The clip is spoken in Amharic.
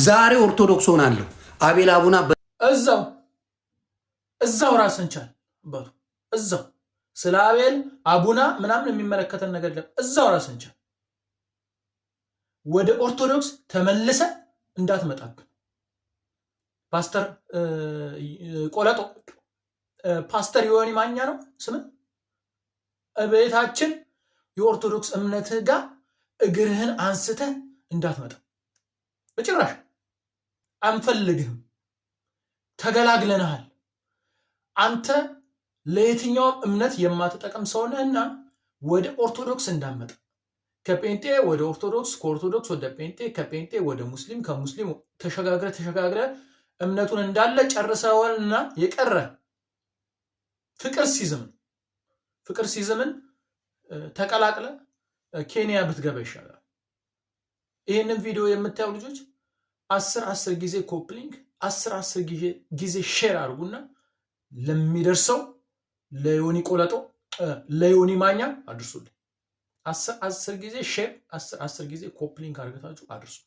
ዛሬ ኦርቶዶክስ ሆናለሁ አቤል አቡና እዛው ራስን ቻል በሉ እዛው ስለ አቤል አቡና ምናምን የሚመለከተን ነገር የለም። እዛው ራስን ቻል። ወደ ኦርቶዶክስ ተመልሰ እንዳትመጣብን። ፓስተር ቆለጦ ፓስተር ዮኒ ማኛ ነው ስም። ቤታችን የኦርቶዶክስ እምነትህ ጋር እግርህን አንስተ እንዳትመጣ በጭራሽ አንፈልግህም። ተገላግለናል። አንተ ለየትኛውም እምነት የማትጠቀም ሰው ነህና ወደ ኦርቶዶክስ እንዳትመጣ። ከጴንጤ ወደ ኦርቶዶክስ፣ ከኦርቶዶክስ ወደ ጴንጤ፣ ከጴንጤ ወደ ሙስሊም፣ ከሙስሊም ተሸጋግረ እምነቱን እንዳለ ጨርሰዋልና የቀረ ፍቅር ሲዝምን ተቀላቅለ ኬንያ ብትገባ ይሻላል። ይሄንን ቪዲዮ የምታዩ ልጆች 10 ጊዜ ኮፕሊንግ 10 ጊዜ ሼር አድርጉና ለሚደርሰው ለዮኒ ቆለጦ ለዮኒ ማኛ አድርሱልኝ። 10 ጊዜ ሼር 10 ጊዜ ኮፕሊንግ አድርጋችሁ አድርሱት።